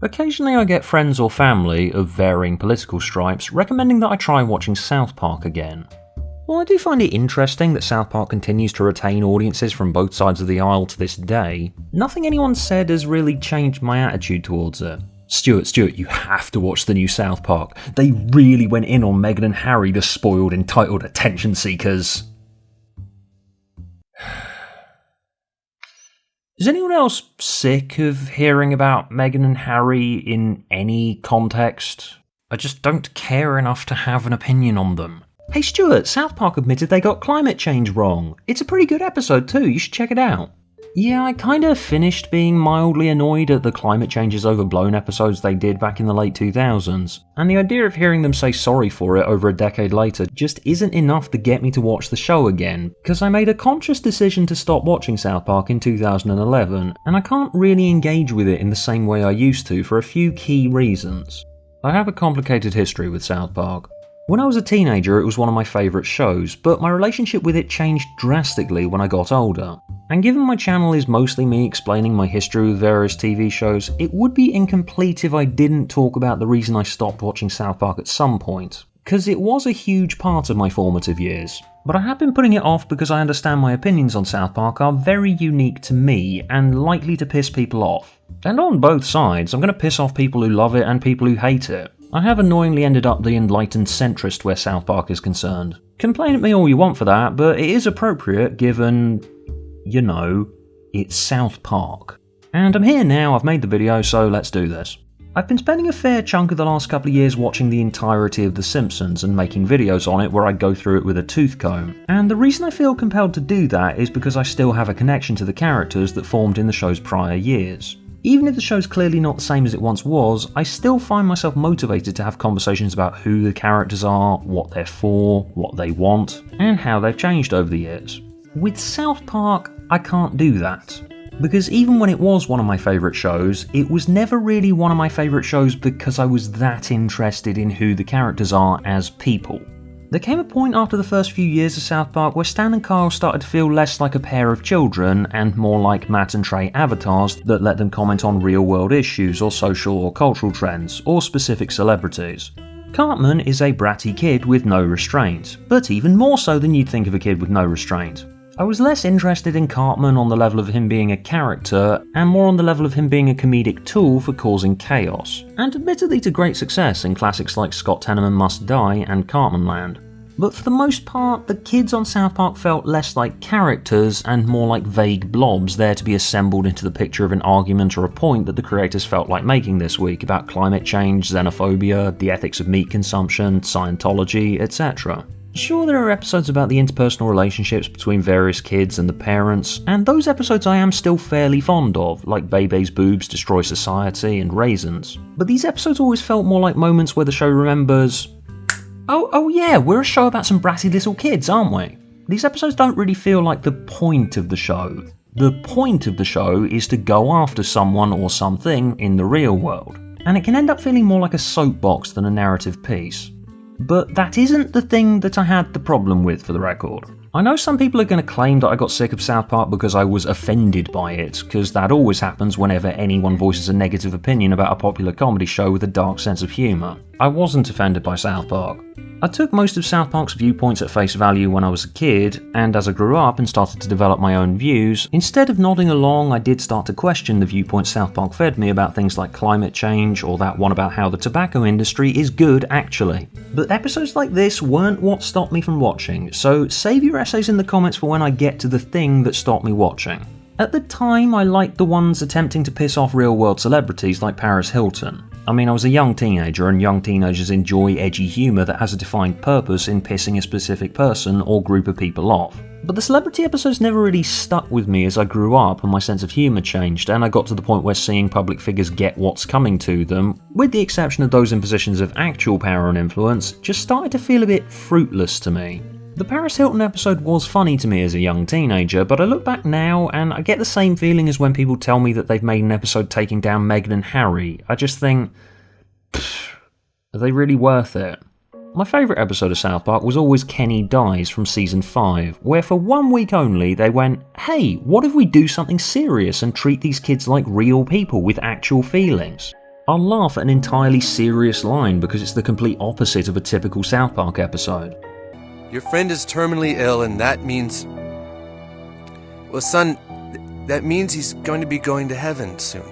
Occasionally I get friends or family of varying political stripes recommending that I try watching South Park again. While I do find it interesting that South Park continues to retain audiences from both sides of the aisle to this day, nothing anyone said has really changed my attitude towards it. Stuart, you have to watch the new South Park. They really went in on Meghan and Harry, the spoiled, entitled attention seekers. Is anyone else sick of hearing about Meghan and Harry in any context? I just don't care enough to have an opinion on them. Hey Stuart, South Park admitted they got climate change wrong. It's a pretty good episode too, you should check it out. Yeah, I kinda finished being mildly annoyed at the climate change is overblown episodes they did back in the late 2000s, and the idea of hearing them say sorry for it over a decade later just isn't enough to get me to watch the show again, because I made a conscious decision to stop watching South Park in 2011, and I can't really engage with it in the same way I used to for a few key reasons. I have a complicated history with South Park. When I was a teenager, it was one of my favourite shows, but my relationship with it changed drastically when I got older. And given my channel is mostly me explaining my history with various TV shows, it would be incomplete if I didn't talk about the reason I stopped watching South Park at some point, because it was a huge part of my formative years. But I have been putting it off because I understand my opinions on South Park are very unique to me and likely to piss people off. And on both sides, I'm going to piss off people who love it and people who hate it. I have annoyingly ended up the enlightened centrist where South Park is concerned. Complain at me all you want for that, but it is appropriate given, you know, it's South Park. And I'm here now, I've made the video, so let's do this. I've been spending a fair chunk of the last couple of years watching the entirety of The Simpsons and making videos on it where I go through it with a tooth comb. And the reason I feel compelled to do that is because I still have a connection to the characters that formed in the show's prior years. Even if the show's clearly not the same as it once was, I still find myself motivated to have conversations about who the characters are, what they're for, what they want, and how they've changed over the years. With South Park, I can't do that. Because even when it was one of my favourite shows, it was never really one of my favourite shows because I was that interested in who the characters are as people. There came a point after the first few years of South Park where Stan and Kyle started to feel less like a pair of children and more like Matt and Trey avatars that let them comment on real world issues or social or cultural trends, or specific celebrities. Cartman is a bratty kid with no restraint, but even more so than you'd think of a kid with no restraint. I was less interested in Cartman on the level of him being a character, and more on the level of him being a comedic tool for causing chaos, and admittedly to great success in classics like Scott Tenorman Must Die and Cartmanland. But for the most part, the kids on South Park felt less like characters and more like vague blobs there to be assembled into the picture of an argument or a point that the creators felt like making this week about climate change, xenophobia, the ethics of meat consumption, Scientology, etc. Sure, there are episodes about the interpersonal relationships between various kids and the parents, and those episodes I am still fairly fond of, like Bebe's Boobs Destroy Society and Raisins. But these episodes always felt more like moments where the show remembers, oh yeah, we're a show about some bratty little kids, aren't we? These episodes don't really feel like the point of the show. The point of the show is to go after someone or something in the real world, and it can end up feeling more like a soapbox than a narrative piece. But that isn't the thing that I had the problem with, for the record. I know some people are going to claim that I got sick of South Park because I was offended by it, because that always happens whenever anyone voices a negative opinion about a popular comedy show with a dark sense of humour. I wasn't offended by South Park. I took most of South Park's viewpoints at face value when I was a kid, and as I grew up and started to develop my own views, instead of nodding along, I did start to question the viewpoints South Park fed me about things like climate change, or that one about how the tobacco industry is good actually. But episodes like this weren't what stopped me from watching, so save your essays in the comments for when I get to the thing that stopped me watching. At the time, I liked the ones attempting to piss off real-world celebrities like Paris Hilton. I mean, I was a young teenager, and young teenagers enjoy edgy humour that has a defined purpose in pissing a specific person or group of people off. But the celebrity episodes never really stuck with me as I grew up and my sense of humour changed, and I got to the point where seeing public figures get what's coming to them, with the exception of those in positions of actual power and influence, just started to feel a bit fruitless to me. The Paris Hilton episode was funny to me as a young teenager, but I look back now and I get the same feeling as when people tell me that they've made an episode taking down Meghan and Harry. I just think, are they really worth it? My favourite episode of South Park was always Kenny Dies from season 5, where for 1 week only they went, hey, what if we do something serious and treat these kids like real people with actual feelings? I'll laugh at an entirely serious line because it's the complete opposite of a typical South Park episode. Your friend is terminally ill, and that means... Well, son, that means he's going to be going to heaven soon.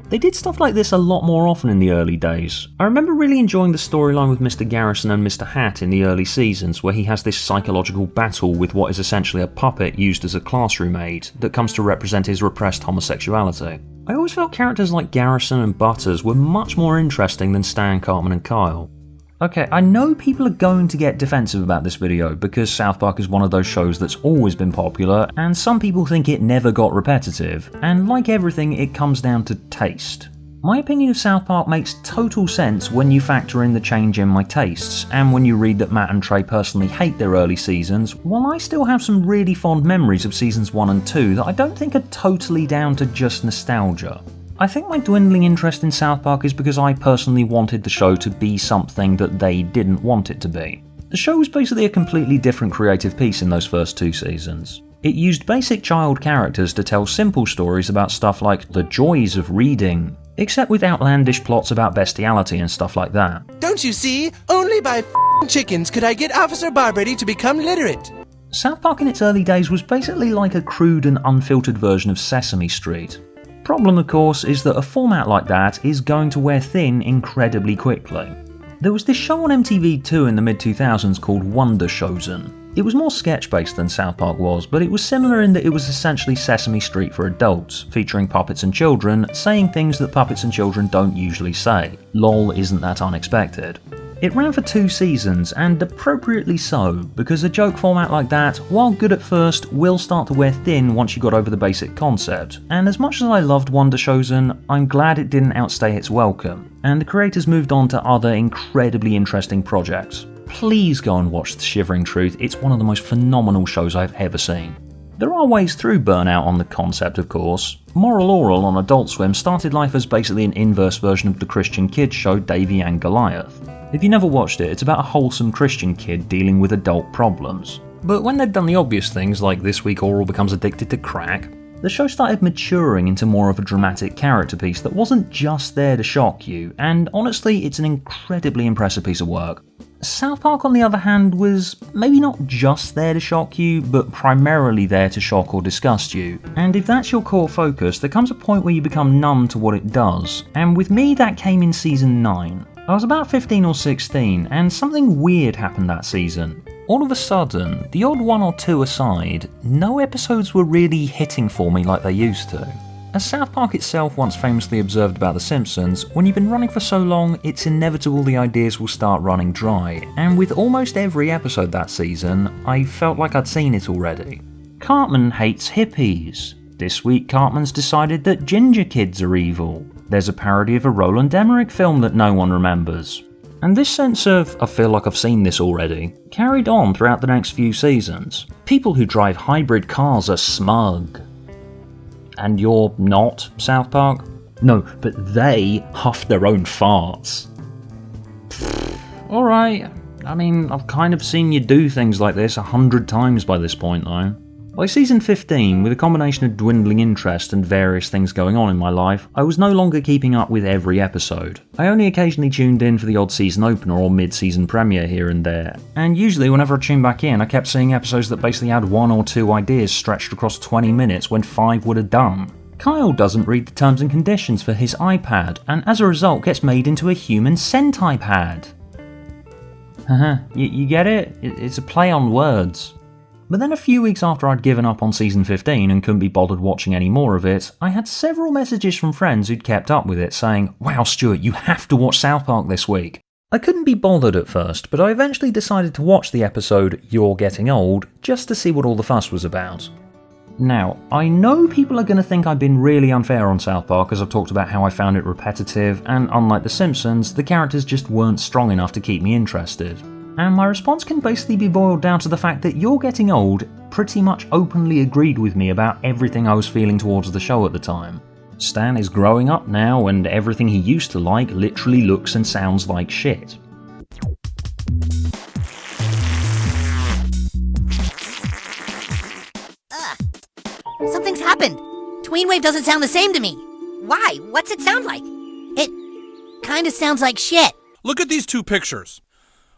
They did stuff like this a lot more often in the early days. I remember really enjoying the storyline with Mr. Garrison and Mr. Hat in the early seasons, where he has this psychological battle with what is essentially a puppet used as a classroom aid that comes to represent his repressed homosexuality. I always felt characters like Garrison and Butters were much more interesting than Stan, Cartman and Kyle. Okay, I know people are going to get defensive about this video because South Park is one of those shows that's always been popular, and some people think it never got repetitive, and like everything, it comes down to taste. My opinion of South Park makes total sense when you factor in the change in my tastes, and when you read that Matt and Trey personally hate their early seasons, while I still have some really fond memories of seasons 1 and 2 that I don't think are totally down to just nostalgia. I think my dwindling interest in South Park is because I personally wanted the show to be something that they didn't want it to be. The show was basically a completely different creative piece in those first 2 seasons. It used basic child characters to tell simple stories about stuff like the joys of reading, except with outlandish plots about bestiality and stuff like that. Don't you see? Only by chickens could I get Officer Barbrady to become literate. South Park in its early days was basically like a crude and unfiltered version of Sesame Street. Problem, of course, is that a format like that is going to wear thin incredibly quickly. There was this show on MTV2 in the mid-2000s called Wonder Chosen. It was more sketch-based than South Park was, but it was similar in that it was essentially Sesame Street for adults, featuring puppets and children saying things that puppets and children don't usually say. Lol, isn't that unexpected? It ran for 2 seasons, and appropriately so, because a joke format like that, while good at first, will start to wear thin once you got over the basic concept, and as much as I loved Wonder Chosen, I'm glad it didn't outstay its welcome, and the creators moved on to other incredibly interesting projects. Please go and watch The Shivering Truth, it's one of the most phenomenal shows I've ever seen. There are ways through burnout on the concept, of course. Moral Oral on Adult Swim started life as basically an inverse version of the Christian kids show Davey and Goliath. If you never watched it, it's about a wholesome Christian kid dealing with adult problems. But when they'd done the obvious things like This Week Oral becomes addicted to crack, the show started maturing into more of a dramatic character piece that wasn't just there to shock you, and honestly, it's an incredibly impressive piece of work. South Park, on the other hand, was maybe not just there to shock you, but primarily there to shock or disgust you. And if that's your core focus, there comes a point where you become numb to what it does, and with me that came in season 9. I was about 15 or 16, and something weird happened that season. All of a sudden, the odd 1 or 2 aside, no episodes were really hitting for me like they used to. As South Park itself once famously observed about The Simpsons, when you've been running for so long, it's inevitable the ideas will start running dry, and with almost every episode that season, I felt like I'd seen it already. Cartman hates hippies. This week Cartman's decided that ginger kids are evil. There's a parody of a Roland Emmerich film that no one remembers. And this sense of, I feel like I've seen this already, carried on throughout the next few seasons. People who drive hybrid cars are smug. And you're not, South Park? No, but they huff their own farts. Alright, I mean, I've kind of seen you do things like this 100 times by this point though. By season 15, with a combination of dwindling interest and various things going on in my life, I was no longer keeping up with every episode. I only occasionally tuned in for the odd season opener or mid-season premiere here and there, and usually whenever I tuned back in I kept seeing episodes that basically had 1 or 2 ideas stretched across 20 minutes when 5 would have done. Kyle doesn't read the terms and conditions for his iPad, and as a result gets made into a human centipad. You get it? It's a play on words. But then a few weeks after I'd given up on season 15 and couldn't be bothered watching any more of it, I had several messages from friends who'd kept up with it saying, "Wow Stuart, you have to watch South Park this week." I couldn't be bothered at first, but I eventually decided to watch the episode You're Getting Old just to see what all the fuss was about. Now, I know people are going to think I've been really unfair on South Park as I've talked about how I found it repetitive, and unlike The Simpsons, the characters just weren't strong enough to keep me interested. And my response can basically be boiled down to the fact that You're Getting Old pretty much openly agreed with me about everything I was feeling towards the show at the time. Stan is growing up now, and everything he used to like literally looks and sounds like shit. Something's happened. Tweenwave doesn't sound the same to me. Why? What's it sound like? kinda sounds like shit. Look at these two pictures.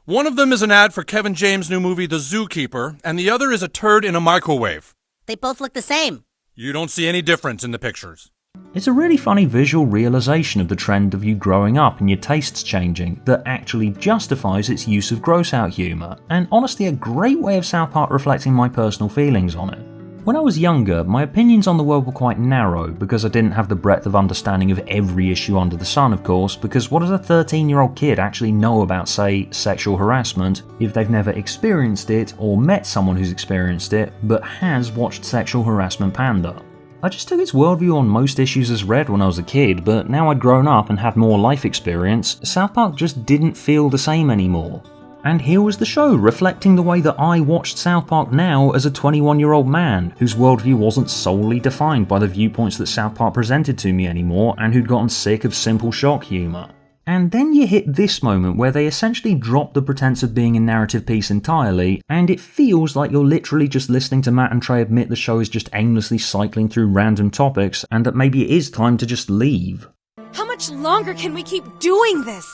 One of them is an ad for Kevin James' new movie, The Zookeeper, and the other is a turd in a microwave. They both look the same. You don't see any difference in the pictures. It's a really funny visual realisation of the trend of you growing up and your tastes changing that actually justifies its use of gross-out humour, and honestly a great way of South Park reflecting my personal feelings on it. When I was younger, my opinions on the world were quite narrow because I didn't have the breadth of understanding of every issue under the sun, of course, because what does a 13-year-old kid actually know about, say, sexual harassment if they've never experienced it or met someone who's experienced it but has watched Sexual Harassment Panda? I just took its worldview on most issues as read when I was a kid, but now I'd grown up and had more life experience, South Park just didn't feel the same anymore. And here was the show, reflecting the way that I watched South Park now as a 21-year-old man, whose worldview wasn't solely defined by the viewpoints that South Park presented to me anymore, and who'd gotten sick of simple shock humour. And then you hit this moment where they essentially drop the pretense of being a narrative piece entirely, and it feels like you're literally just listening to Matt and Trey admit the show is just aimlessly cycling through random topics, and that maybe it is time to just leave. How much longer can we keep doing this?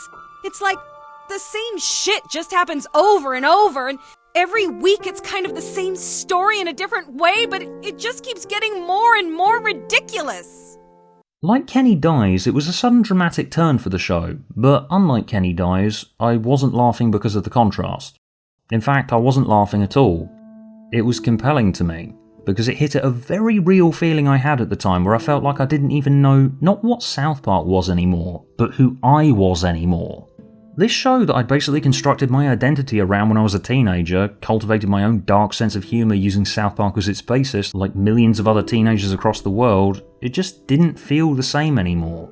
It's like the same shit just happens over and over, and every week it's kind of the same story in a different way, but it just keeps getting more and more ridiculous. Like Kenny Dies, it was a sudden dramatic turn for the show, but unlike Kenny Dies, I wasn't laughing because of the contrast. In fact, I wasn't laughing at all. It was compelling to me, because it hit at a very real feeling I had at the time where I felt like I didn't even know not what South Park was anymore, but who I was anymore. This show that I'd basically constructed my identity around when I was a teenager, cultivated my own dark sense of humour using South Park as its basis, like millions of other teenagers across the world, it just didn't feel the same anymore.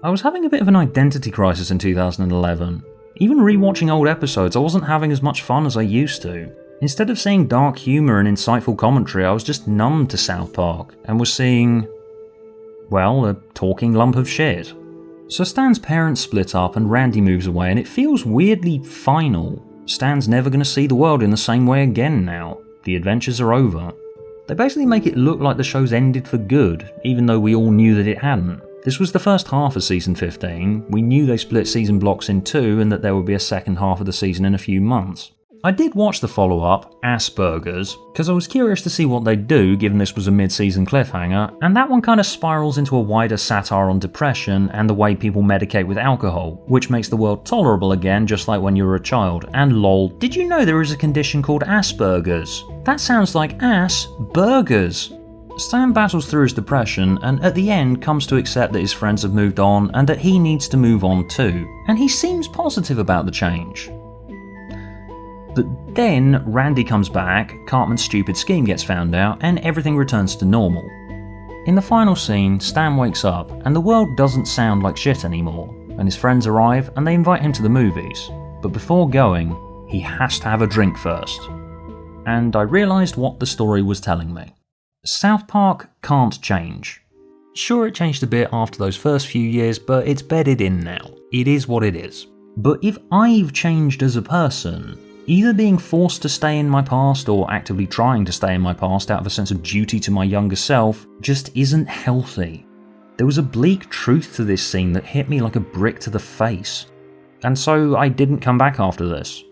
I was having a bit of an identity crisis in 2011. Even rewatching old episodes, I wasn't having as much fun as I used to. Instead of seeing dark humour and insightful commentary, I was just numb to South Park, and was seeing, well, a talking lump of shit. So Stan's parents split up and Randy moves away, and it feels weirdly final. Stan's never going to see the world in the same way again now. The adventures are over. They basically make it look like the show's ended for good, even though we all knew that it hadn't. This was the first half of season 15, we knew they split season blocks in two and that there would be a second half of the season in a few months. I did watch the follow-up, Asperger's, because I was curious to see what they'd do given this was a mid-season cliffhanger, and that one kind of spirals into a wider satire on depression and the way people medicate with alcohol, which makes the world tolerable again just like when you were a child. And lol, did you know there is a condition called Asperger's? That sounds like ass burgers. Stan battles through his depression and at the end comes to accept that his friends have moved on and that he needs to move on too, and he seems positive about the change. But then Randy comes back, Cartman's stupid scheme gets found out, and everything returns to normal. In the final scene, Stan wakes up, and the world doesn't sound like shit anymore, and his friends arrive and they invite him to the movies. But before going, he has to have a drink first. And I realised what the story was telling me. South Park can't change. Sure, it changed a bit after those first few years, but it's bedded in now. It is what it is. But if I've changed as a person, either being forced to stay in my past or actively trying to stay in my past out of a sense of duty to my younger self just isn't healthy. There was a bleak truth to this scene that hit me like a brick to the face. And so I didn't come back after this.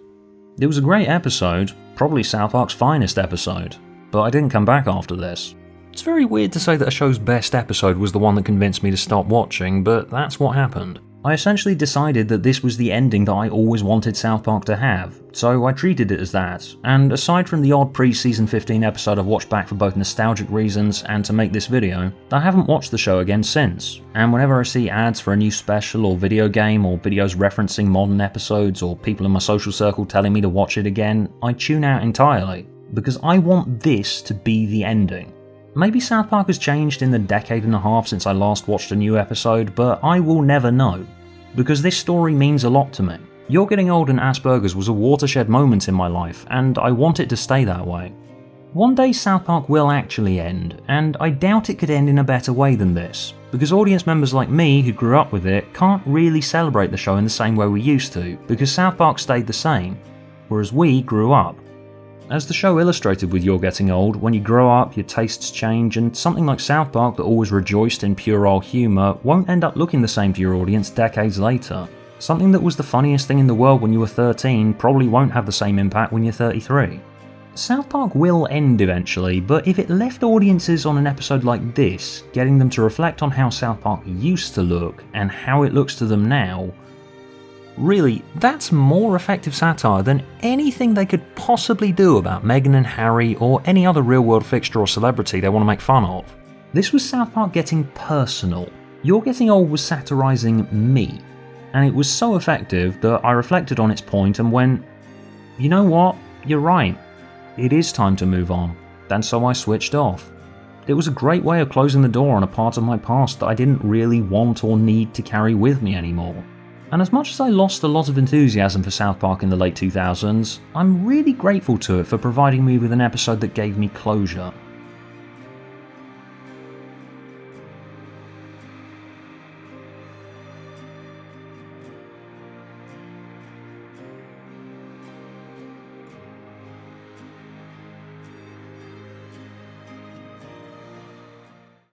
It was a great episode, probably South Park's finest episode, but I didn't come back after this. It's very weird to say that a show's best episode was the one that convinced me to stop watching, but that's what happened. I essentially decided that this was the ending that I always wanted South Park to have, so I treated it as that, and aside from the odd pre-season 15 episode I've watched back for both nostalgic reasons and to make this video, I haven't watched the show again since, and whenever I see ads for a new special or video game or videos referencing modern episodes or people in my social circle telling me to watch it again, I tune out entirely, because I want this to be the ending. Maybe South Park has changed in the decade and a half since I last watched a new episode, but I will never know. Because this story means a lot to me. You're Getting Old and Asperger's was a watershed moment in my life, and I want it to stay that way. One day South Park will actually end, and I doubt it could end in a better way than this, because audience members like me who grew up with it can't really celebrate the show in the same way we used to, because South Park stayed the same, whereas we grew up. As the show illustrated with You're Getting Old, when you grow up, your tastes change, and something like South Park that always rejoiced in puerile humour won't end up looking the same to your audience decades later. Something that was the funniest thing in the world when you were 13 probably won't have the same impact when you're 33. South Park will end eventually, but if it left audiences on an episode like this, getting them to reflect on how South Park used to look and how it looks to them now, really, that's more effective satire than anything they could possibly do about Meghan and Harry or any other real-world fixture or celebrity they want to make fun of. This was South Park getting personal. You're Getting Old was satirising me, and it was so effective that I reflected on its point and went, you know what, you're right, it is time to move on, and so I switched off. It was a great way of closing the door on a part of my past that I didn't really want or need to carry with me anymore. And as much as I lost a lot of enthusiasm for South Park in the late 2000s, I'm really grateful to it for providing me with an episode that gave me closure.